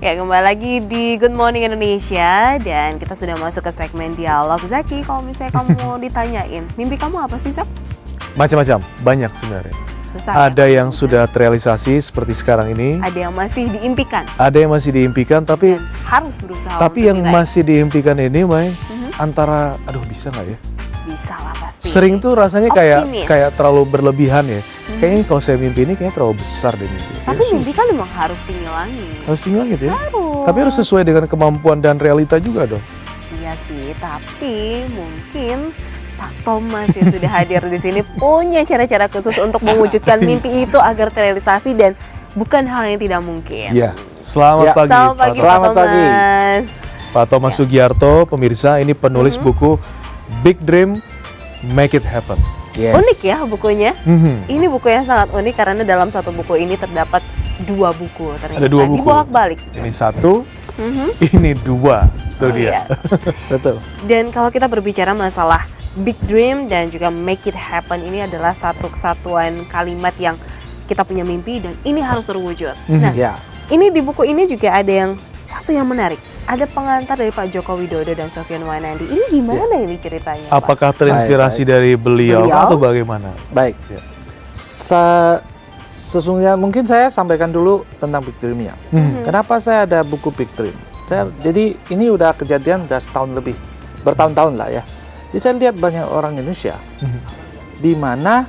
Ya, kembali lagi di Good Morning Indonesia dan kita sudah masuk ke segmen dialog. Zaki, kalau misalnya kamu mau ditanyain, mimpi kamu apa sih, Zak? Macam-macam, banyak sebenarnya. Susah, ada ya? yang sudah terrealisasi seperti sekarang ini. Ada yang masih diimpikan. Ada yang masih diimpikan, tapi Dan harus berusaha. tapi yang diraih. masih diimpikan ini, Mai, antara, aduh bisa nggak ya? Bisa lah pasti. Sering tuh rasanya Optimis. kayak terlalu berlebihan ya. Kayaknya kalau saya mimpi ini kayaknya terlalu besar deh mimpi. Tapi mimpi kan memang harus tinggi langit. Harus tinggi langit ya. Harus. Tapi harus sesuai dengan kemampuan dan realita juga dong. Iya sih, tapi mungkin Pak Thomas yang sudah hadir di sini punya cara-cara khusus untuk mewujudkan mimpi itu agar terrealisasi dan bukan hal yang tidak mungkin. Iya. Selamat pagi. Selamat pagi, Selamat Pak pagi. Thomas. Pak Thomas Sugiarto, pemirsa, ini penulis buku Big Dream, Make It Happen. Yes. Unik ya bukunya. Mhm. Ini buku yang sangat unik karena dalam satu buku ini terdapat dua buku ternyata. Ada dua buku. Dibolak-balik. Ini satu, Mhm. ini dua. Itu dia. Iya. Betul. Dan kalau kita berbicara masalah Big Dream dan juga Make It Happen, ini adalah satu kesatuan kalimat yang kita punya mimpi dan ini harus terwujud. Nah, Ya. ini di buku ini juga ada yang satu yang menarik. Ada pengantar dari Pak Joko Widodo dan Sofian Wanandi. Ini gimana ini ceritanya, Pak? Apakah terinspirasi Baik, dari beliau Beliau? atau bagaimana? Baik. Ya. Sesungguhnya mungkin saya sampaikan dulu tentang Big Dream-nya. Kenapa saya ada buku Big Dream? Jadi ini udah kejadian udah setahun lebih, bertahun-tahun lah ya. Jadi saya lihat banyak orang Indonesia di mana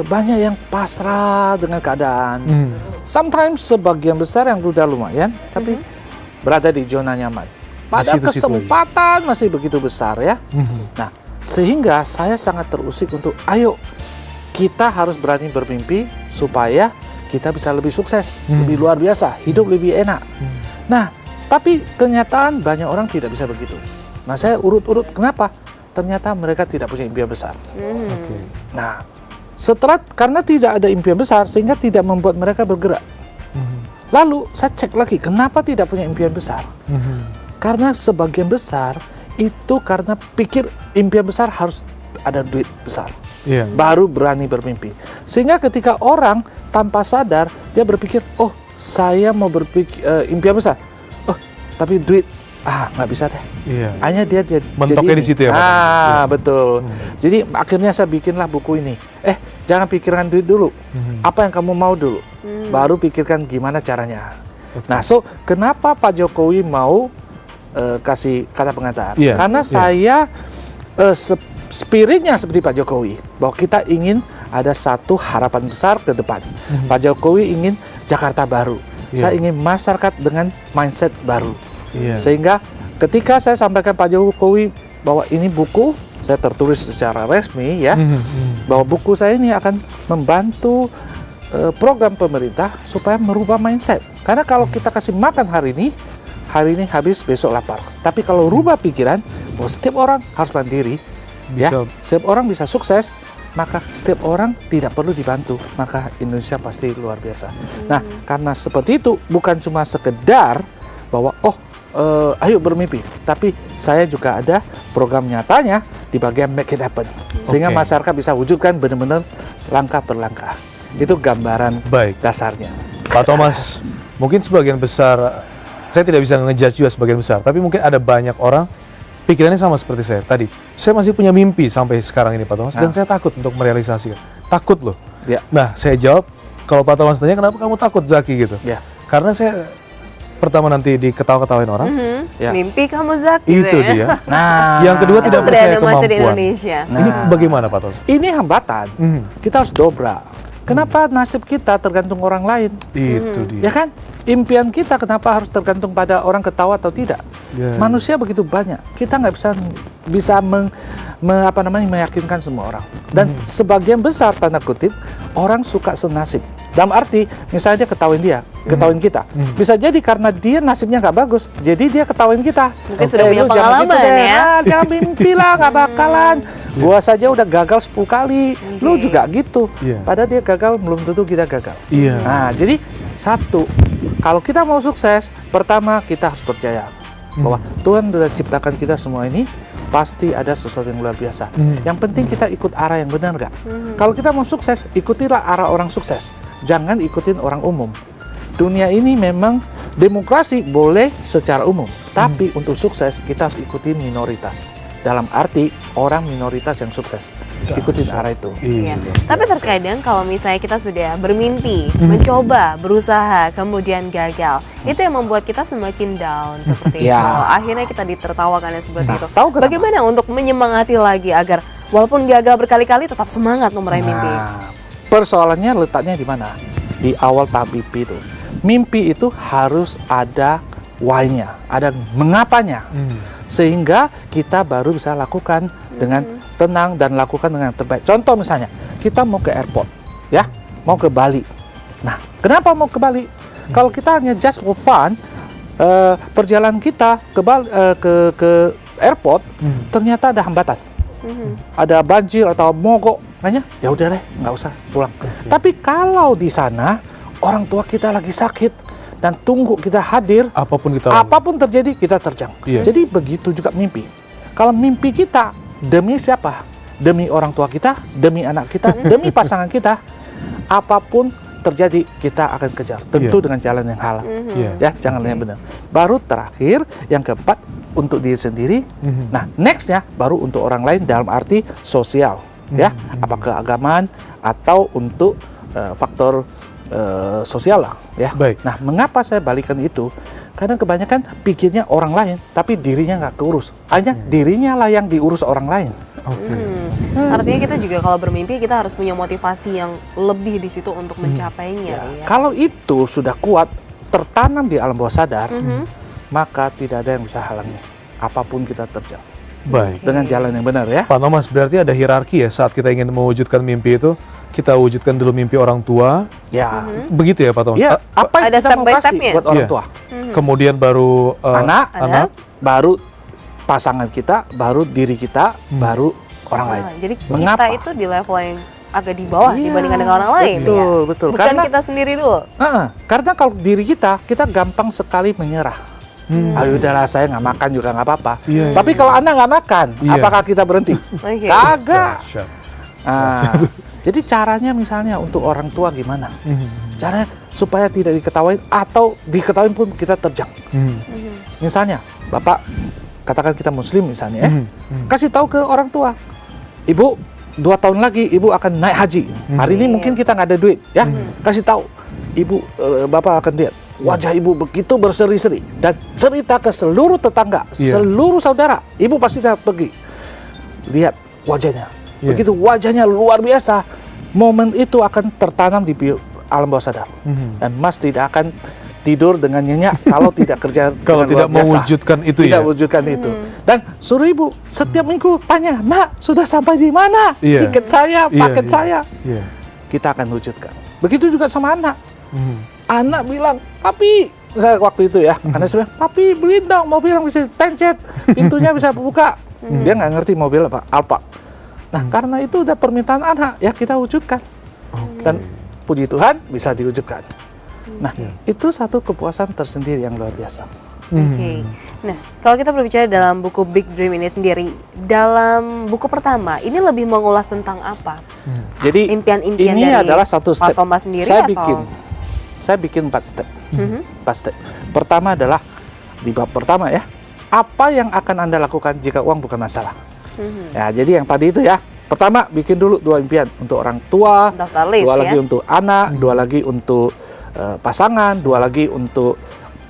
banyak yang pasrah dengan keadaan. Sometimes sebagian besar yang udah lumayan, tapi berada di zona nyaman. Padahal Masih itu situ kesempatan masih begitu besar ya. Nah, sehingga saya sangat terusik untuk ayo kita harus berani bermimpi supaya kita bisa lebih sukses, lebih luar biasa, hidup lebih enak. Nah, tapi kenyataan banyak orang tidak bisa begitu. Nah, saya urut-urut kenapa? Ternyata mereka tidak punya impian besar. Oke. Nah, setelah karena tidak ada impian besar sehingga tidak membuat mereka bergerak. Lalu saya cek lagi kenapa tidak punya impian besar? Karena sebagian besar itu karena pikir impian besar harus ada duit besar. Iya. Baru berani bermimpi. Sehingga ketika orang tanpa sadar dia berpikir, oh saya mau berpikir impian besar. Oh tapi duit nggak bisa deh. Iya. Hanya dia Mentoknya jadi di situ ya, Pak? Ah betul. Jadi akhirnya saya bikinlah buku ini. Jangan pikirkan duit dulu. Apa yang kamu mau dulu. Baru pikirkan gimana caranya. Nah, kenapa Pak Jokowi mau kasih kata pengantar? Iya, Karena iya. saya spiritnya seperti Pak Jokowi, bahwa kita ingin ada satu harapan besar ke depan. Pak Jokowi ingin Jakarta baru. Iya. Saya ingin masyarakat dengan mindset baru. Iya. Sehingga ketika saya sampaikan Pak Jokowi bahwa ini buku, saya tertulis secara resmi ya, bahwa buku saya ini akan membantu program pemerintah supaya merubah mindset. Karena kalau kita kasih makan hari ini habis, besok lapar. Tapi kalau rubah pikiran, bahwa setiap orang harus mandiri, ya, setiap orang bisa sukses, maka setiap orang tidak perlu dibantu, maka Indonesia pasti luar biasa. Nah, karena seperti itu bukan cuma sekedar bahwa ayo bermimpi, tapi saya juga ada program nyatanya di bagian Make It Happen, sehingga Oke. masyarakat bisa wujudkan benar-benar langkah per langkah. Itu gambaran Baik. dasarnya. Pak Thomas, mungkin sebagian besar, saya tidak bisa ngejudge juga sebagian besar, tapi mungkin ada banyak orang pikirannya sama seperti saya tadi. Saya masih punya mimpi sampai sekarang ini, Pak Thomas, dan saya takut untuk merealisasikan. Takut loh. Ya. Nah, saya jawab, kalau Pak Thomas tanya, kenapa kamu takut, Zaki, gitu? Ya. Karena saya pertama nanti diketawa-ketawain orang, Ya. Mimpi kamu, Zak, itu gitu ya. dia. Nah, Yang kedua Itu tidak sudah percaya ada masa di kemampuan. Indonesia. Ini bagaimana, Pak Thomas? ini hambatan. Kita harus dobrak. Kenapa nasib kita tergantung orang lain? Itu dia. Ya kan? Impian kita kenapa harus tergantung pada orang ketawa atau tidak? Ya. Manusia begitu banyak. Kita nggak bisa meyakinkan semua orang. Dan sebagian besar tanda kutip orang suka senasib. Dalam arti, misalnya dia ketawain kita. Bisa jadi karena dia nasibnya nggak bagus, jadi dia ketawain kita. Mungkin sudah punya lu jangan pengalaman deh. ya. Jangan mimpi lah, nggak bakalan. Gua saja udah gagal 10 kali, lu juga gitu. Iya. Padahal dia gagal, belum tentu kita gagal. Iya. Nah, jadi satu, kalau kita mau sukses, pertama kita harus percaya bahwa Tuhan sudah ciptakan kita semua ini, pasti ada sesuatu yang luar biasa. Yang penting kita ikut arah yang benar nggak? Kalau kita mau sukses, ikutilah arah orang sukses. Jangan ikutin orang umum. Dunia ini memang Demokrasi boleh secara umum, tapi untuk sukses kita harus ikuti minoritas. Dalam arti orang minoritas yang sukses, ikutin arah itu. Iya. Tapi terkadang kalau misalnya kita sudah bermimpi, mencoba, berusaha, kemudian gagal, itu yang membuat kita semakin down seperti Ya. itu. Akhirnya kita ditertawakan dan seperti itu. tahu kenapa? Bagaimana untuk menyemangati lagi agar walaupun gagal berkali-kali tetap semangat meraih mimpi? Nah, persoalannya letaknya di mana? Di awal tahap mimpi itu. Mimpi itu harus ada why-nya, ada mengapanya. Sehingga kita baru bisa lakukan dengan tenang dan lakukan dengan terbaik. Contoh misalnya, kita mau ke airport, ya, mau ke Bali. Nah, kenapa mau ke Bali? Kalau kita hanya just for fun, perjalanan kita ke ke airport, ternyata ada hambatan, ada banjir atau mogok, makanya ya udah deh, nggak usah pulang. Tapi kalau di sana orang tua kita lagi sakit dan tunggu kita hadir, apapun terjadi kita terjang. Jadi begitu juga mimpi. Kalau mimpi kita demi siapa? Demi orang tua kita, demi anak kita, demi pasangan kita, apapun terjadi kita akan kejar. Tentu dengan jalan yang halal, ya, jangan yang benar. Baru terakhir yang keempat untuk diri sendiri. Nah, nextnya baru untuk orang lain dalam arti sosial, ya, apakah keagamaan atau untuk faktor sosial lah, ya. Baik. Nah, mengapa saya balikan itu? Karena kebanyakan pikirnya orang lain, tapi dirinya nggak keurus. Hanya dirinya lah yang diurus orang lain. Artinya kita juga kalau bermimpi kita harus punya motivasi yang lebih di situ untuk mencapainya. Ya. Kalau itu sudah kuat tertanam di alam bawah sadar, maka tidak ada yang bisa halangi. Apapun kita terjang. Baik. Dengan jalan yang benar, ya. Pak Thomas, berarti ada hierarki ya saat kita ingin mewujudkan mimpi itu. Kita wujudkan dulu mimpi orang tua. Ya. Begitu ya Pak Thomas? Ya, apa yang ada kita step mau by kasih step-nya. buat orang tua? Kemudian baru Anak, baru pasangan kita, baru diri kita, baru orang lain. Jadi Mengapa? kita itu di level yang agak di bawah dibandingkan dengan orang lain. Betul, ya? betul. Bukan kita sendiri dulu. Karena kalau diri kita gampang sekali menyerah. Ayo udahlah, saya nggak makan juga nggak apa-apa. Tapi kalau Anda nggak makan, apakah kita berhenti? Oke. Kagak. Jadi caranya misalnya untuk orang tua gimana? Caranya supaya tidak diketahui atau diketahui pun kita terjang. Misalnya, Bapak katakan kita Muslim misalnya, kasih tahu ke orang tua, Ibu 2 tahun lagi Ibu akan naik haji. Hari ini mungkin kita nggak ada duit, ya. Kasih tahu, Ibu, Bapak akan lihat wajah Ibu begitu berseri-seri dan cerita ke seluruh tetangga, seluruh saudara. Ibu pasti dapat pergi lihat wajahnya. Begitu wajahnya luar biasa, momen itu akan tertanam di alam bawah sadar. Dan Mas tidak akan tidur dengan nyenyak kalau tidak kerja kalau tidak mewujudkan itu, tidak wujudkan itu. Dan suruh Ibu setiap minggu tanya, Nak, sudah sampai di mana? Tiket saya, paket saya. Kita akan wujudkan. Begitu juga sama anak. Anak bilang, Papi, saya waktu itu ya, anak saya bilang, Papi beliin dong mobil yang bisa pencet, pintunya bisa buka. Dia nggak ngerti mobil apa, Alfa. Nah, karena itu udah permintaan anak, ya kita wujudkan. Dan puji Tuhan bisa diwujudkan. Nah, itu satu kepuasan tersendiri yang luar biasa. Oke. Nah, kalau kita berbicara dalam buku Big Dream ini sendiri, dalam buku pertama ini lebih mengulas tentang apa? Jadi Impian-impian ini dari adalah satu step. Pak Thomas sendiri Saya bikin 4 step. 4 step. Pertama adalah di bab pertama ya, apa yang akan Anda lakukan jika uang bukan masalah? Ya, jadi yang tadi itu ya. Pertama, bikin dulu 2 impian untuk orang tua, Daftar list, 2 lagi ya? untuk anak, 2 lagi untuk pasangan, 2 lagi untuk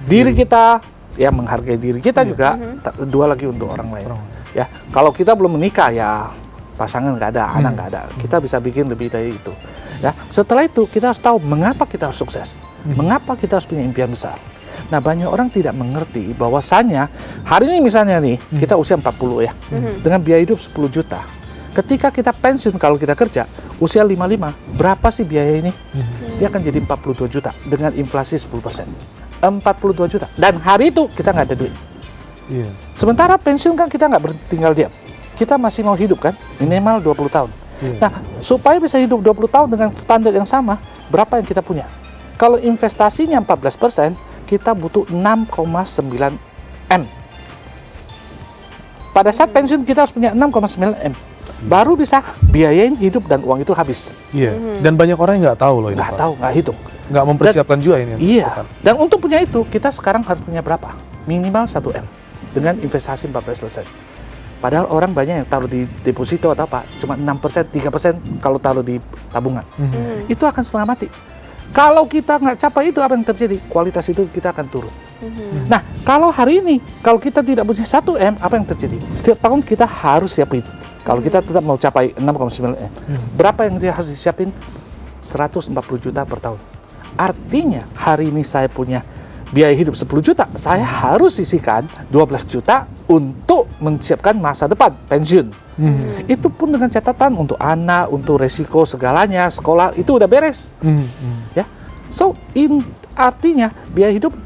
diri kita, ya menghargai diri kita juga, 2 lagi untuk orang lain. Ya, kalau kita belum menikah ya pasangan nggak ada, anak nggak ada, kita bisa bikin lebih dari itu. Ya, setelah itu kita harus tahu mengapa kita harus sukses, mengapa kita harus punya impian besar. Nah, banyak orang tidak mengerti bahwasannya hari ini misalnya nih kita usia 40 ya, dengan biaya hidup 10 juta. Ketika kita pensiun kalau kita kerja usia 55, berapa sih biaya ini? Dia akan jadi 42 juta dengan inflasi 10%. 42 juta. Dan hari itu kita nggak ada duit. Sementara pensiun kan kita nggak tinggal diam. Kita masih mau hidup kan, minimal 20 tahun. Nah, supaya bisa hidup 20 tahun dengan standar yang sama, berapa yang kita punya? Kalau investasinya 14%, kita butuh 6,9 M. Pada saat pensiun kita harus punya 6,9 M. baru bisa biayain hidup dan uang itu habis. Iya. Dan banyak orang yang nggak tahu loh ini, Nggak Pak. tahu, nggak hitung. Nggak mempersiapkan juga ini. Iya. Dan untuk punya itu, kita sekarang harus punya berapa? Minimal 1 M dengan investasi 14%. Padahal orang banyak yang taruh di deposito atau apa, cuma 6%, 3% kalau taruh di tabungan. Itu akan setengah mati. Kalau kita nggak capai itu, apa yang terjadi? Kualitas itu kita akan turun. Nah, kalau hari ini, kalau kita tidak punya 1 M, apa yang terjadi? Setiap tahun kita harus siapin. Kalau kita tetap mau capai 6,9 M, berapa yang dia harus disiapin? 140 juta per tahun. Artinya, hari ini saya punya biaya hidup 10 juta, saya harus sisihkan 12 juta untuk menyiapkan masa depan, pensiun. Itu pun dengan catatan untuk anak, untuk resiko segalanya, sekolah, itu udah beres. Ya, so artinya biaya hidup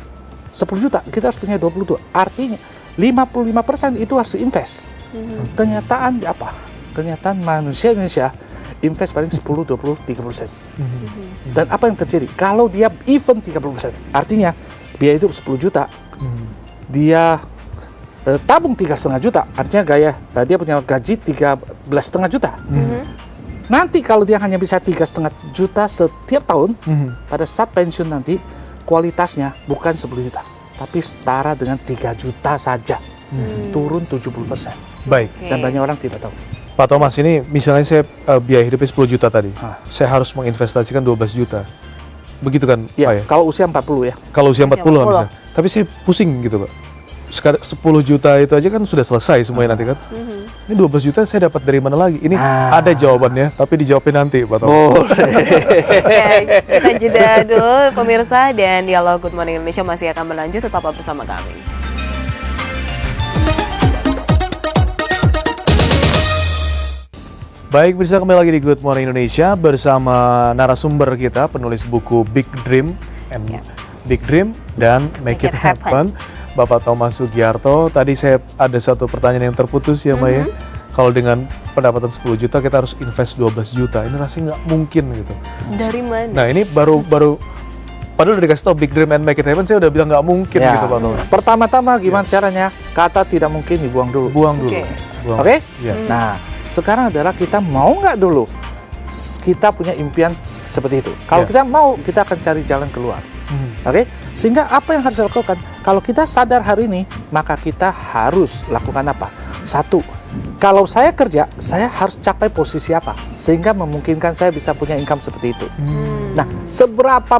10 juta, kita harus punya 22. Artinya 55% itu harus invest. Kenyataan apa? Kenyataan manusia Indonesia invest paling 10, 20, 30%. Dan apa yang terjadi? Kalau dia even 30%, artinya biaya hidup 10 juta, dia tabung 3,5 juta, artinya dia punya gaji 13,5 juta. Nanti kalau dia hanya bisa 3,5 juta setiap tahun, pada saat pensiun nanti kualitasnya bukan 10 juta, tapi setara dengan 3 juta saja, turun 70%. Baik. Dan banyak orang tidak tahu. Pak Thomas, ini misalnya saya biaya hidupnya 10 juta tadi, saya harus menginvestasikan 12 juta. Begitu kan, Pak Ya, ya? kalau usia 40 ya. Kalau usia 40 nggak 40. bisa. Tapi saya pusing gitu, Pak. Sekarang 10 juta itu aja kan sudah selesai semuanya nanti kan. Ini 12 juta saya dapat dari mana lagi? Ini ada jawabannya, tapi dijawabin nanti, Pak Thomas. Oke, kita jeda dulu pemirsa, dan Dialog Good Morning Indonesia masih akan berlanjut, tetap bersama kami. Baik, bisa kembali lagi di Good Morning Indonesia bersama narasumber kita, penulis buku Big Dream dan Make It Happen, Bapak Thomas Sugiarto. Tadi saya ada satu pertanyaan yang terputus ya, Mbak ya. Kalau dengan pendapatan 10 juta kita harus invest 12 juta. Ini rasanya nggak mungkin gitu. Dari mana? Nah, ini baru padahal udah dikasih tau Big Dream and Make It Happen, saya udah bilang nggak mungkin Ya. gitu, Pak Thomas. Pertama-tama gimana caranya? Kata tidak mungkin dibuang dulu. Buang dulu. Oke. Buang. Oke? Iya. Nah, sekarang adalah kita mau nggak dulu kita punya impian seperti itu. Kalau Ya. kita mau, kita akan cari jalan keluar. Oke? Sehingga apa yang harus dilakukan? Kalau kita sadar hari ini, maka kita harus lakukan apa? Satu, kalau saya kerja, saya harus capai posisi apa? Sehingga memungkinkan saya bisa punya income seperti itu. Nah, seberapa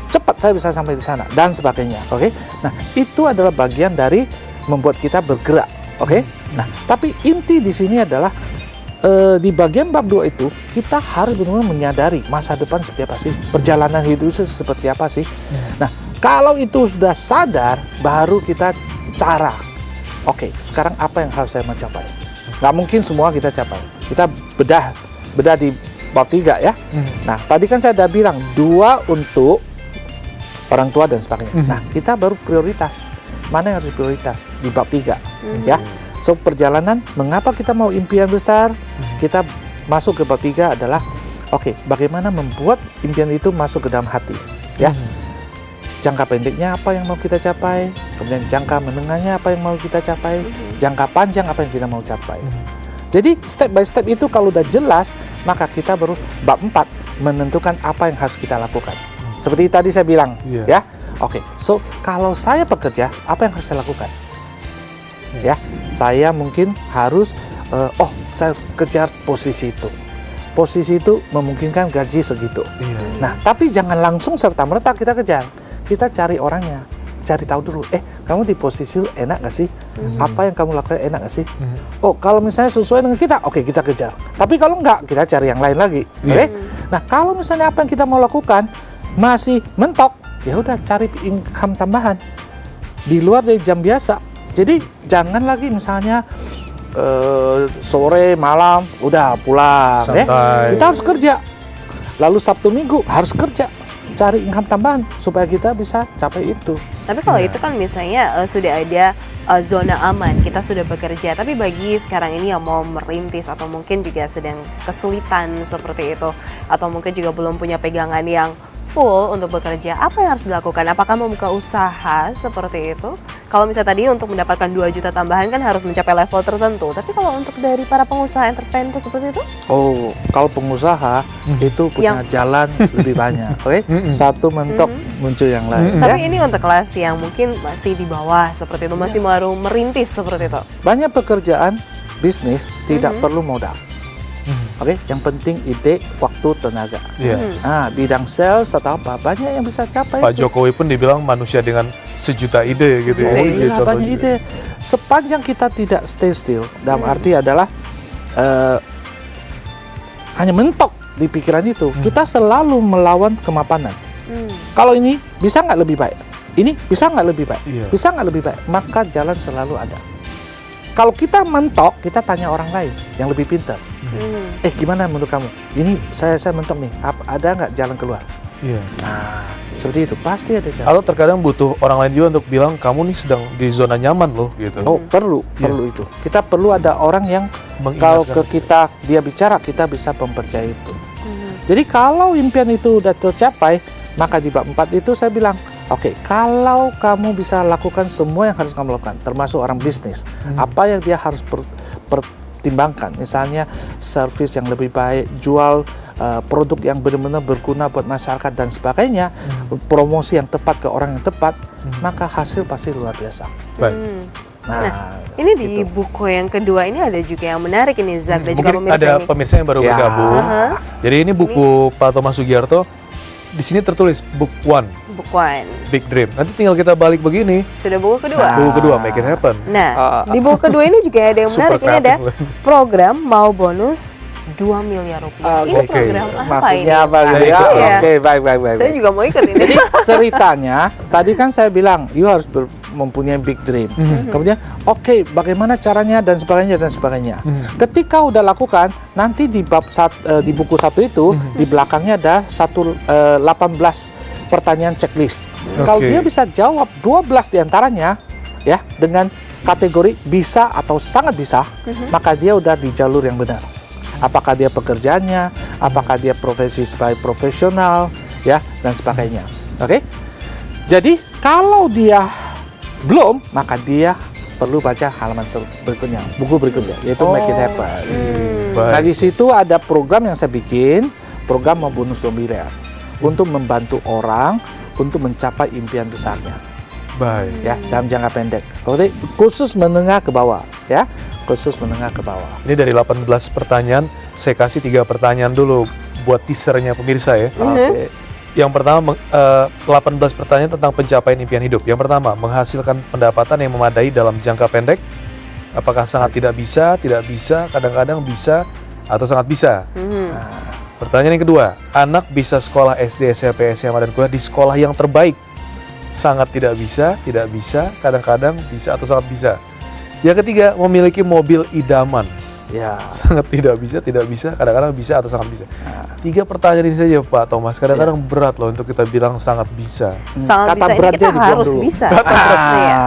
cepat saya bisa sampai di sana dan sebagainya. Oke? Nah, itu adalah bagian dari membuat kita bergerak. Oke? Nah, tapi inti di sini adalah di bagian bab 2 itu kita harus benar-benar menyadari masa depan seperti apa sih, perjalanan hidup itu seperti apa sih. Nah, kalau itu sudah sadar, baru kita cara. Oke, sekarang apa yang harus saya mencapai? Nggak mungkin semua kita capai. Kita bedah di bab 3 ya. Nah, tadi kan saya udah bilang 2 untuk orang tua dan sebagainya. Nah, kita baru prioritas. Mana yang harus prioritas di bab 3 ya. So, perjalanan, mengapa kita mau impian besar? Kita masuk ke bab 3 adalah, oke, bagaimana membuat impian itu masuk ke dalam hati, ya. Jangka pendeknya apa yang mau kita capai, kemudian jangka menengahnya apa yang mau kita capai, jangka panjang apa yang kita mau capai. Jadi, step by step itu kalau udah jelas, maka kita baru bab 4 menentukan apa yang harus kita lakukan. Seperti tadi saya bilang, ya. Oke, so kalau saya bekerja, apa yang harus saya lakukan? Ya, saya mungkin harus saya kejar posisi itu. Posisi itu memungkinkan gaji segitu. Nah, tapi jangan langsung serta-merta kita kejar. Kita cari orangnya, cari tahu dulu. Kamu di posisi itu enak nggak sih? Apa yang kamu lakukan enak nggak sih? Oh, kalau misalnya sesuai dengan kita, oke, kita kejar. Tapi kalau nggak, kita cari yang lain lagi. Oke? Nah, kalau misalnya apa yang kita mau lakukan masih mentok, ya udah cari income tambahan di luar dari jam biasa. Jadi jangan lagi misalnya sore malam udah pulang, ya. Kita harus kerja. Lalu Sabtu Minggu harus kerja, cari income tambahan supaya kita bisa capai itu. Tapi kalau itu kan misalnya sudah ada zona aman, kita sudah bekerja. Tapi bagi sekarang ini yang mau merintis atau mungkin juga sedang kesulitan seperti itu, atau mungkin juga belum punya pegangan yang full untuk bekerja, apa yang harus dilakukan? Apakah membuka usaha seperti itu? Kalau misalnya tadi untuk mendapatkan 2 juta tambahan kan harus mencapai level tertentu. Tapi kalau untuk dari para pengusaha entrepreneur seperti itu? Oh, kalau pengusaha itu punya jalan lebih banyak. Oke, satu mentok muncul yang lain. Tapi Ya. ini untuk kelas yang mungkin masih di bawah seperti itu, masih baru merintis seperti itu. Banyak pekerjaan bisnis tidak perlu modal. Oke, yang penting ide, waktu, tenaga. Iya. Nah, bidang sales atau apa banyak yang bisa capai. Pak itu. Jokowi pun dibilang manusia dengan sejuta ide gitu ya. Oh Ide. iya, banyak ide. Sepanjang kita tidak stay still, dalam arti adalah hanya mentok di pikiran itu, kita selalu melawan kemapanan. Kalau ini bisa nggak lebih baik, ini bisa nggak lebih baik, Iya. bisa nggak lebih baik, maka jalan selalu ada. Kalau kita mentok, kita tanya orang lain yang lebih pintar. Gimana menurut kamu? Ini saya mentok nih, ada nggak jalan keluar? Iya. Nah, seperti itu pasti ada jalan. Atau terkadang butuh orang lain juga untuk bilang kamu nih sedang di zona nyaman loh gitu. Oh, perlu itu. Kita perlu ada orang yang kalau Mengingatkan. ke kita dia bicara, kita bisa mempercayai itu. Jadi kalau impian itu udah tercapai, maka di bab 4 itu saya bilang, oke, kalau kamu bisa lakukan semua yang harus kamu lakukan, termasuk orang bisnis, apa yang dia harus pertimbangkan, misalnya servis yang lebih baik, jual produk yang benar-benar berguna buat masyarakat dan sebagainya, promosi yang tepat ke orang yang tepat, maka hasil pasti luar biasa. Baik. Nah, Ini di gitu. buku yang kedua ini ada juga yang menarik ini Zak dan juga Mungkin pemirsa ada ini. pemirsa yang baru Ya. bergabung. Jadi ini buku Pak Thomas Sugiarto. Di sini tertulis book 1, Bukuan. Big Dream. Nanti tinggal kita balik begini. Sudah buku kedua. Buku kedua, Make It Happen. Nah, di buku kedua ini juga ada yang Super menarik. Ini ada kreatif. program mau bonus 2 miliar rupiah. Ini Oke. program apa ini? Maksudnya apa Saya gitu ya? ikut. Iya. Oke, baik. Saya juga mau ikut ini. Jadi ceritanya, tadi kan saya bilang, you harus mempunyai big dream. Kemudian, oke, bagaimana caranya dan sebagainya. Ketika udah lakukan, nanti di di buku 1 itu, di belakangnya ada 18 pertanyaan checklist. Kalau Oke. dia bisa jawab 12 diantaranya, ya, dengan kategori bisa atau sangat bisa, maka dia udah di jalur yang benar. Apakah dia pekerjaannya, apakah dia profesi sebagai profesional, ya, dan sebagainya. Oke? Jadi, kalau dia belum, maka dia perlu baca halaman berikutnya, buku berikutnya, yaitu Make It Happen. Nah, di situ ada program yang saya bikin, program mau bonus 2 miliar, untuk membantu orang untuk mencapai impian besarnya, Baik. ya, dalam jangka pendek. Oke, khusus menengah ke bawah, ya, khusus menengah ke bawah. Ini dari 18 pertanyaan, saya kasih 3 pertanyaan dulu buat teasernya pemirsa ya. Oke. Yang pertama, 18 pertanyaan tentang pencapaian impian hidup. Yang pertama, menghasilkan pendapatan yang memadai dalam jangka pendek. Apakah sangat tidak bisa, kadang-kadang bisa, atau sangat bisa? Pertanyaan yang kedua, anak bisa sekolah SD, SMP, SMA, dan kuliah di sekolah yang terbaik. Sangat tidak bisa, kadang-kadang bisa, atau sangat bisa. Yang ketiga, memiliki mobil idaman. Ya. Sangat tidak bisa, kadang-kadang bisa, atau sangat bisa. 3 pertanyaan ini saja Pak Thomas, kadang-kadang berat loh untuk kita bilang sangat bisa. Sangat Kata bisa ini beratnya kita dibuang harus dulu. bisa. Kata berat. Iya.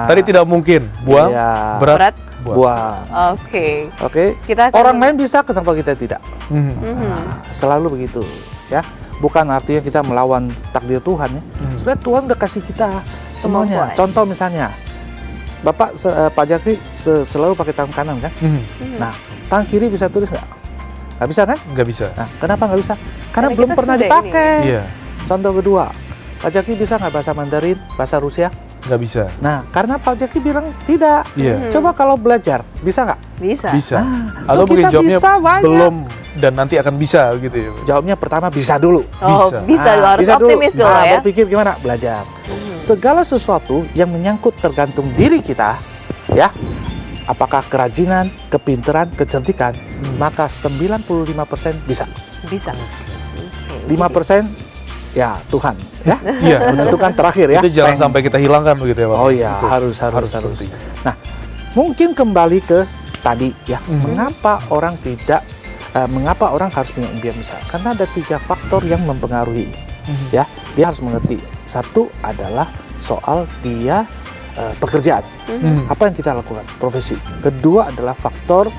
Tadi tidak mungkin, buang, Iya. berat, Berat. buang. Buang. Oke. Oke. Kita akan- Orang lain bisa, kenapa kita tidak? Mhm. Selalu begitu, ya. Bukan artinya kita melawan takdir Tuhan, ya. Sebenarnya Tuhan udah kasih kita semuanya. Kemampuan. Contoh misalnya, Bapak Pak Jakri selalu pakai tangan kanan kan? Mhm. Nah, tangan kiri bisa tulis nggak? Nggak bisa kan? Nggak bisa. Nah, kenapa nggak bisa? Karena Karena belum kita pernah sudah dipakai. Iya, Contoh kedua, Pak Jakri bisa nggak bahasa Mandarin, bahasa Rusia? nggak bisa. Nah, karena Pak Jakri bilang tidak. Iya, Coba kalau belajar, bisa nggak? Bisa. bisa. Ah, Atau so mungkin kita jawabnya bisa banyak. belum dan nanti akan bisa gitu ya. Jawabnya pertama bisa dulu. Oh, Bisa. bisa, harus bisa optimis dulu Nah, ya. berpikir gimana? Belajar. Segala sesuatu yang menyangkut tergantung diri kita, ya. Apakah kerajinan, kepintaran, kecerdikan, maka 95% bisa. Bisa. 5% ya Tuhan, ya. Iya, Menentukan terakhir ya. itu jangan Peng. sampai kita hilangkan begitu ya Pak. Oh iya, Itu harus. penting. Nah, mungkin kembali ke tadi ya, Mhm. mengapa orang harus punya impian besar? Karena ada 3 faktor yang mempengaruhi. Ya, dia harus mengerti. Satu adalah soal dia pekerjaan. Mhm. Apa yang kita lakukan? Profesi. Kedua adalah faktor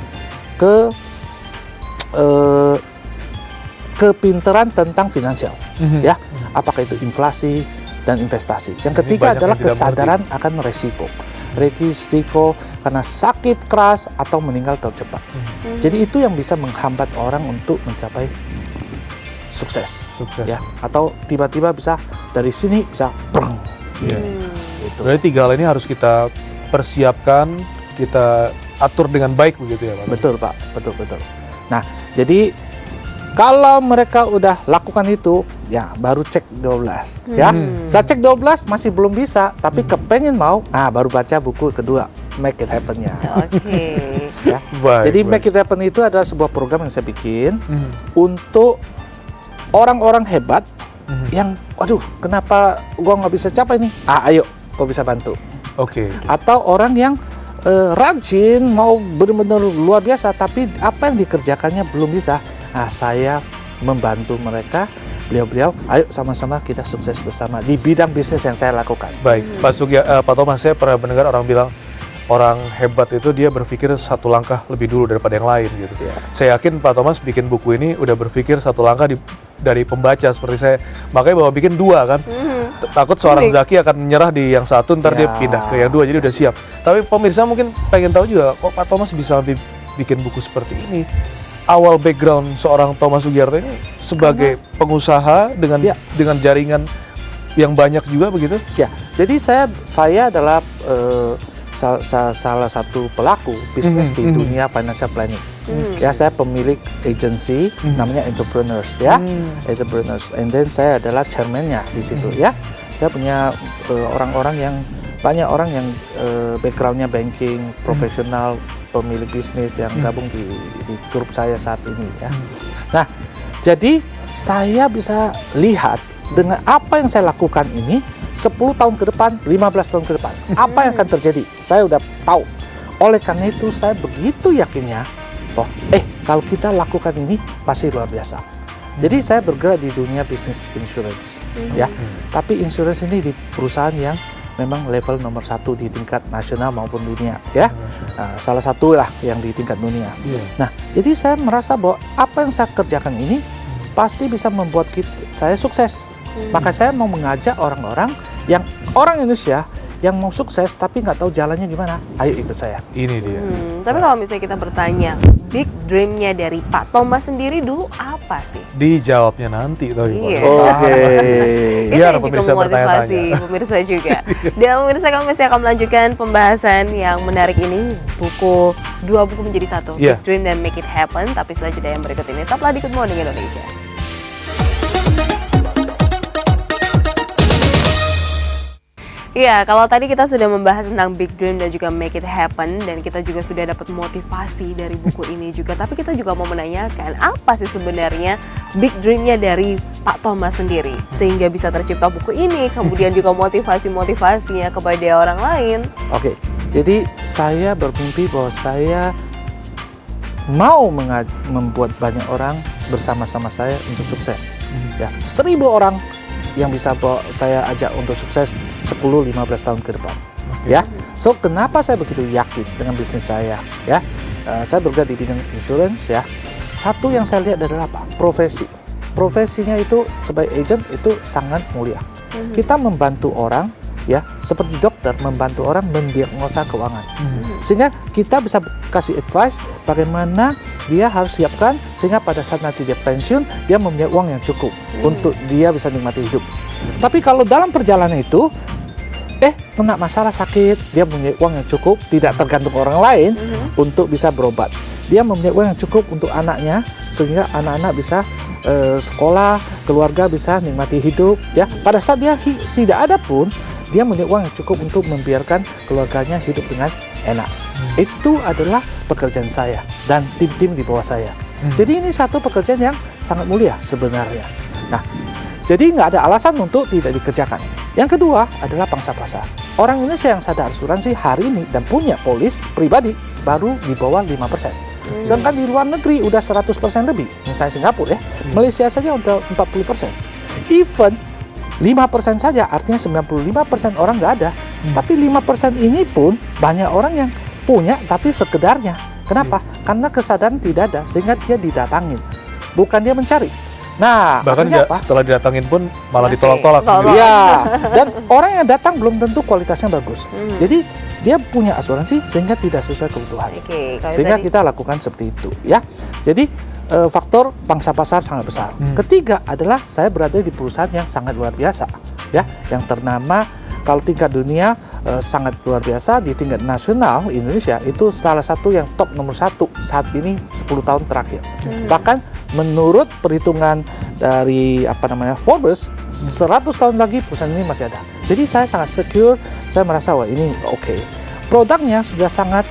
kepintaran tentang finansial. Mhm. Ya, apakah itu inflasi dan investasi. Yang Ini ketiga banyak adalah yang tidak kesadaran akan resiko karena sakit keras atau meninggal terlalu cepat. Jadi itu yang bisa menghambat orang untuk mencapai sukses. Ya, atau tiba-tiba bisa dari sini bisa breng. Iya. Gitu. Berarti 3 hal ini harus kita persiapkan, kita atur dengan baik begitu ya Pak? Betul Pak, betul. Nah, jadi kalau mereka udah lakukan itu, ya baru cek 12 ya. Saya cek 12 masih belum bisa, tapi kepengen mau, baru baca buku kedua, Make It Happen-nya. Oke. Ya. Jadi Make It Happen itu adalah sebuah program yang saya bikin untuk orang-orang hebat yang, waduh, kenapa gua nggak bisa capai nih? Ayo, gua bisa bantu. Oke. Atau orang yang rajin, mau benar-benar luar biasa, tapi apa yang dikerjakannya belum bisa. Nah, saya membantu mereka, beliau-beliau, ayo sama-sama kita sukses bersama di bidang bisnis yang saya lakukan. Baik, Pak Thomas, saya pernah mendengar orang bilang orang hebat itu dia berpikir satu langkah lebih dulu daripada yang lain gitu. Ya. Saya yakin Pak Thomas bikin buku ini udah berpikir satu langkah dari pembaca seperti saya. Makanya bawa bikin 2 kan. Takut seorang Zaki akan menyerah di yang satu, ntar dia pindah ke yang 2, jadi udah siap. Tapi pemirsa mungkin pengen tahu juga, kok Pak Thomas bisa bikin buku seperti ini? Awal background seorang Thomas Sugiarto ini sebagai pengusaha dengan jaringan yang banyak juga begitu? Ya, jadi saya adalah salah satu pelaku bisnis di dunia financial planning. Ya, saya pemilik agency namanya Entrepreneurs ya, Entrepreneurs. And then saya adalah chairman-nya di situ ya. Saya punya banyak orang yang background-nya banking, profesional, pemilik bisnis yang gabung di grup saya saat ini ya. Nah, jadi saya bisa lihat dengan apa yang saya lakukan ini 10 tahun ke depan, 15 tahun ke depan, apa yang akan terjadi? Saya udah tahu. Oleh karena itu saya begitu yakinnya, kalau kita lakukan ini pasti luar biasa. Jadi saya bergerak di dunia bisnis insurance, ya. Tapi insurance ini di perusahaan yang memang level nomor 1 di tingkat nasional maupun dunia, ya. Nah, salah satu lah yang di tingkat dunia. Nah, jadi saya merasa bahwa apa yang saya kerjakan ini pasti bisa membuat saya sukses. Maka saya mau mengajak orang-orang orang Indonesia yang mau sukses tapi nggak tahu jalannya gimana, ayo ikut saya. Ini dia. Tapi kalau misalnya kita bertanya, big dream-nya dari Pak Thomas sendiri dulu apa sih? Dijawabnya nanti tadi. Iya. Oke. Itu Biar yang juga pemirsa memotivasi pemirsa juga. Dan pemirsa, kami masih akan melanjutkan pembahasan yang menarik ini, dua buku menjadi satu, Yeah. Big Dream dan Make It Happen. Tapi setelah jeda yang berikut ini, tetaplah di Good Morning Indonesia. Iya, kalau tadi kita sudah membahas tentang Big Dream dan juga Make It Happen, dan kita juga sudah dapat motivasi dari buku ini juga, tapi kita juga mau menanyakan apa sih sebenarnya Big Dream-nya dari Pak Thomas sendiri sehingga bisa tercipta buku ini, kemudian juga motivasinya kepada orang lain. Oke, jadi saya bermimpi bahwa saya mau membuat banyak orang bersama-sama saya untuk sukses. Ya, 1000 orang yang bisa saya ajak untuk sukses 10-15 tahun ke depan. Ya, so kenapa saya begitu yakin dengan bisnis saya? Ya, saya bergerak di bidang insurance ya. Satu yang saya lihat adalah apa? Profesinya itu sebagai agent itu sangat mulia. Kita membantu orang, ya, seperti dokter membantu orang mendiagnosa keuangan. Sehingga kita bisa kasih advice bagaimana dia harus siapkan sehingga pada saat nanti dia pensiun dia mempunyai uang yang cukup untuk dia bisa nikmati hidup. Tapi kalau dalam perjalanan itu kena masalah sakit, dia mempunyai uang yang cukup, tidak tergantung orang lain untuk bisa berobat. Dia mempunyai uang yang cukup untuk anaknya sehingga anak-anak bisa sekolah, keluarga bisa nikmati hidup, ya. Pada saat dia tidak ada pun dia mempunyai uang yang cukup untuk membiarkan keluarganya hidup dengan enak. Itu adalah pekerjaan saya dan tim-tim di bawah saya. Jadi ini satu pekerjaan yang sangat mulia sebenarnya. Nah, jadi nggak ada alasan untuk tidak dikerjakan. Yang kedua adalah pangsa pasar. Orang Indonesia yang sadar asuransi hari ini dan punya polis pribadi baru di bawah 5%. Sedangkan di luar negeri udah 100% lebih. Misalnya Singapura ya, Malaysia saja udah 40%. Even 5% saja, artinya 95% orang nggak ada. Tapi 5% ini pun banyak orang yang punya, tapi sekedarnya. Kenapa? Karena kesadaran tidak ada, sehingga dia didatangin. Bukan dia mencari. Nah, Bahkan akhirnya apa? setelah didatangin pun malah Masih ditolak-tolak. tolak. Iya, dan orang yang datang belum tentu kualitasnya bagus. Jadi dia punya asuransi sehingga tidak sesuai kebutuhan. Oke, kalau Sehingga tadi kita lakukan seperti itu, ya. Jadi faktor pangsa pasar sangat besar. Ketiga adalah saya berada di perusahaan yang sangat luar biasa, ya, yang ternama kalau tingkat dunia sangat luar biasa, di tingkat nasional Indonesia itu salah satu yang top nomor 1 saat ini 10 tahun terakhir. Bahkan menurut perhitungan dari Forbes, 100 tahun lagi perusahaan ini masih ada. Jadi saya sangat secure, saya merasa wah ini oke. Produknya sudah sangat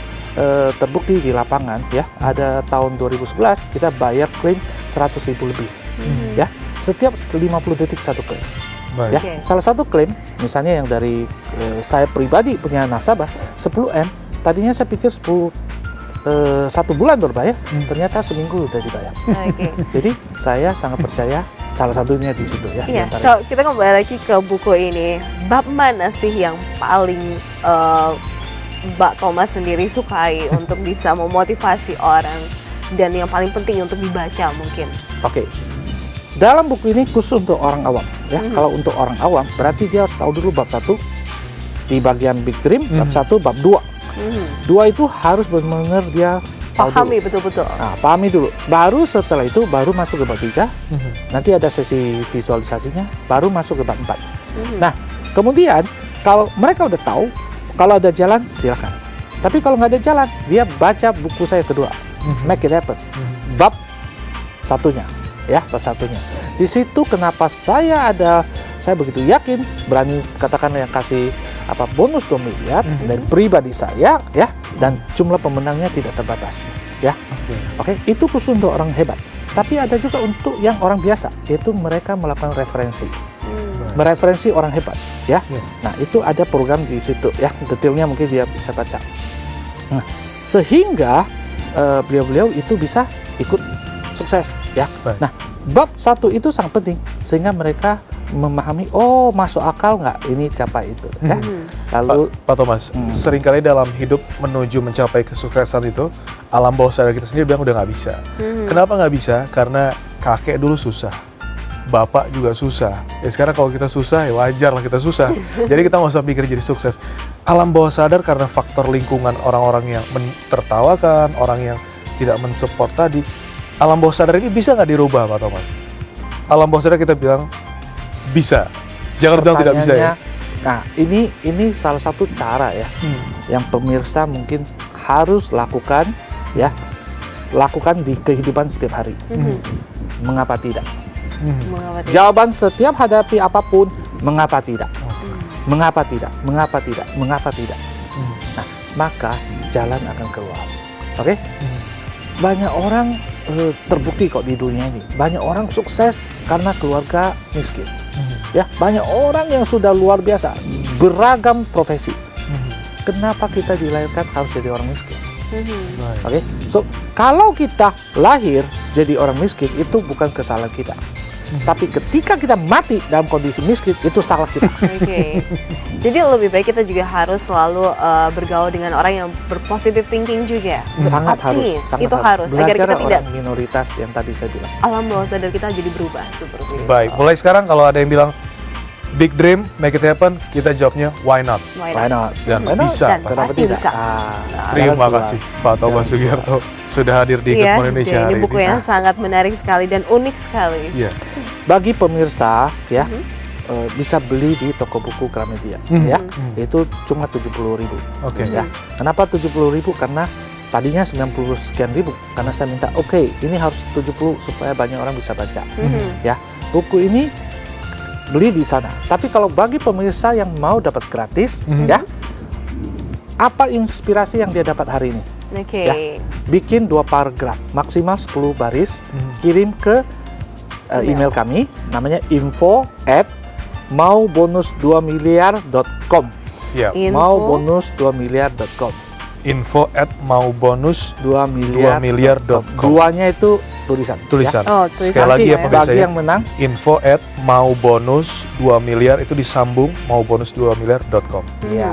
terbukti di lapangan, ya. Ada tahun 2011 kita bayar klaim 100.000 lebih, ya. Setiap 50 detik satu klaim. Baik. Ya, salah satu klaim, misalnya yang dari saya pribadi punya nasabah 10M, tadinya saya pikir 1 bulan berbayar, ternyata seminggu udah dibayar. Oke. Jadi saya sangat percaya salah satunya di situ, ya. Iya, di antara kalau kita kembali lagi ke buku ini, bab mana sih yang paling Mbak Thomas sendiri sukai untuk bisa memotivasi orang dan yang paling penting untuk dibaca mungkin? Oke. Dalam buku ini khusus untuk orang awam, ya. Kalau untuk orang awam berarti dia harus tahu dulu bab 1 di bagian Big Dream, bab 1, bab 2. 2 itu harus benar-benar dia tahu Pahami dulu. betul-betul. Nah, pahami dulu. Baru setelah itu baru masuk ke bab 3. Nanti ada sesi visualisasinya, baru masuk ke bab 4. Nah, kemudian kalau mereka udah tahu, kalau ada jalan silakan. Tapi kalau nggak ada jalan, dia baca buku saya kedua, Make It Happen. Bab 1-nya, ya, bab 1-nya. Di situ kenapa saya begitu yakin, berani katakan yang kasih bonus 2 miliar dari pribadi saya, ya, dan jumlah pemenangnya tidak terbatas, ya. Oke, itu khusus untuk orang hebat. Tapi ada juga untuk yang orang biasa, yaitu mereka melakukan referensi. Mereferensi orang hebat, ya. Nah, itu ada program di situ, ya. Detailnya mungkin dia bisa baca. Nah, sehingga beliau-beliau itu bisa ikut sukses, ya. Baik. Nah, bab 1 itu sangat penting sehingga mereka memahami, oh masuk akal nggak ini capai itu, ya. Lalu Pak Thomas, seringkali dalam hidup menuju mencapai kesuksesan itu, alam bawah sadar kita sendiri bilang udah nggak bisa. Kenapa nggak bisa? Karena kakek dulu susah, bapak juga susah. Ya sekarang kalau kita susah, ya wajar lah kita susah. Jadi kita nggak usah pikir jadi sukses. Alam bawah sadar karena faktor lingkungan orang-orang yang tertawakan, orang yang tidak mensupport tadi. Alam bawah sadar ini bisa nggak dirubah, Pak Thomas? Alam bawah sadar kita bilang bisa. Jangan bilang tidak bisa, ya. Nah, ini salah satu cara, ya, yang pemirsa mungkin harus lakukan, ya, lakukan di kehidupan setiap hari. Mengapa tidak? Mengapa tidak? Jawaban setiap hadapi apapun, mengapa tidak? Mengapa tidak? Mengapa tidak? Mengapa tidak? Nah, maka jalan akan keluar. Oke? Banyak orang terbukti kok di dunia ini. Banyak orang sukses karena keluarga miskin. Ya, banyak orang yang sudah luar biasa, beragam profesi. Kenapa kita dilahirkan harus jadi orang miskin? Oke? So, kalau kita lahir jadi orang miskin itu bukan kesalahan kita. Tapi ketika kita mati dalam kondisi miskin, itu salah kita. Oke. Jadi lebih baik kita juga harus selalu bergaul dengan orang yang berpositive thinking juga. Sangat harus. Beroptimis. Sangat Itu harus agar Belajar kita tidak orang minoritas yang tadi saya bilang. alam bawah sadar kita jadi berubah seperti itu. Baik, mulai sekarang kalau ada yang bilang big dream, make it happen, kita jawabnya why not? Why not? Dan Why not? bisa. Dan Kenapa pasti tidak? bisa. Terima jalan kasih keluar. Pak Thomas Jalan Sugiarto sudah hadir di Iya, Good Indonesia ini hari buku ini. yang sangat menarik sekali dan unik sekali. Iya. Bagi pemirsa, ya, bisa beli di toko buku Gramedia, ya. Itu cuma 70.000. Oke. Ya. Kenapa 70.000? Karena tadinya 90 sekian ribu. Karena saya minta, oke, ini harus 70 supaya banyak orang bisa baca. Ya, buku ini beli di sana. Tapi kalau bagi pemirsa yang mau dapat gratis, ya, apa inspirasi yang dia dapat hari ini? Oke. Ya. Bikin 2 paragraf, maksimal 10 baris, kirim ke email kami, namanya info@maubonus2miliar.com. Siap. Maubonus2miliar.com. info@maubonus2miliar.com. Duanya itu tulisan. Tulisan. Oh, tulisan Sekali lagi sih, ya ya. pemirsa Bagi ya. yang menang, info@maubonus2miliar itu disambung maubonus2miliar.com. ya.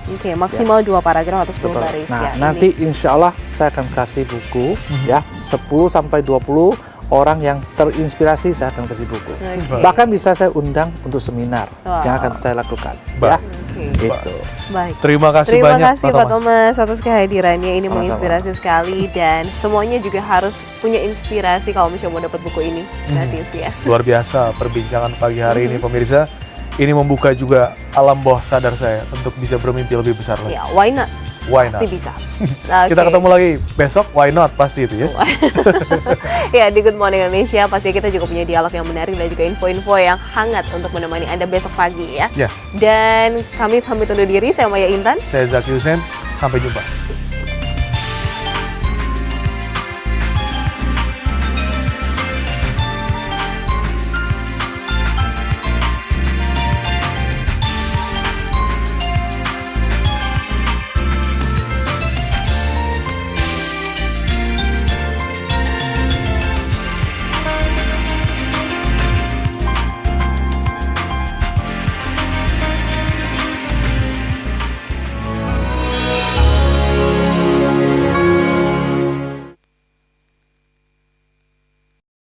Oke, maksimal 2 paragraf atau 10 baris Nah, ya. nanti insya Allah saya akan kasih buku, ya, 10 sampai 20 orang yang terinspirasi, saya akan kasih buku. Oke. Bahkan bisa saya undang untuk seminar Wow. yang akan saya lakukan. Baik. Ya, Oke. gitu. Baik. Terima kasih Terima banyak kasih Pak Thomas atas kehadirannya, ini Sama-sama. menginspirasi sekali dan semuanya juga harus punya inspirasi kalau misalnya mau dapat buku ini gratis ya. Luar biasa perbincangan pagi hari ini pemirsa. Ini membuka juga alam bawah sadar saya untuk bisa bermimpi lebih besar lagi. Ya, why not? Why Pasti not? bisa. Kita Oke. ketemu lagi besok, why not? Pasti itu ya. Ya, di Good Morning Indonesia pastinya kita juga punya dialog yang menarik dan juga info-info yang hangat untuk menemani Anda besok pagi ya. Ya, Dan kami pamit undur diri, saya Maya Intan. saya Zaki Hussein, sampai jumpa.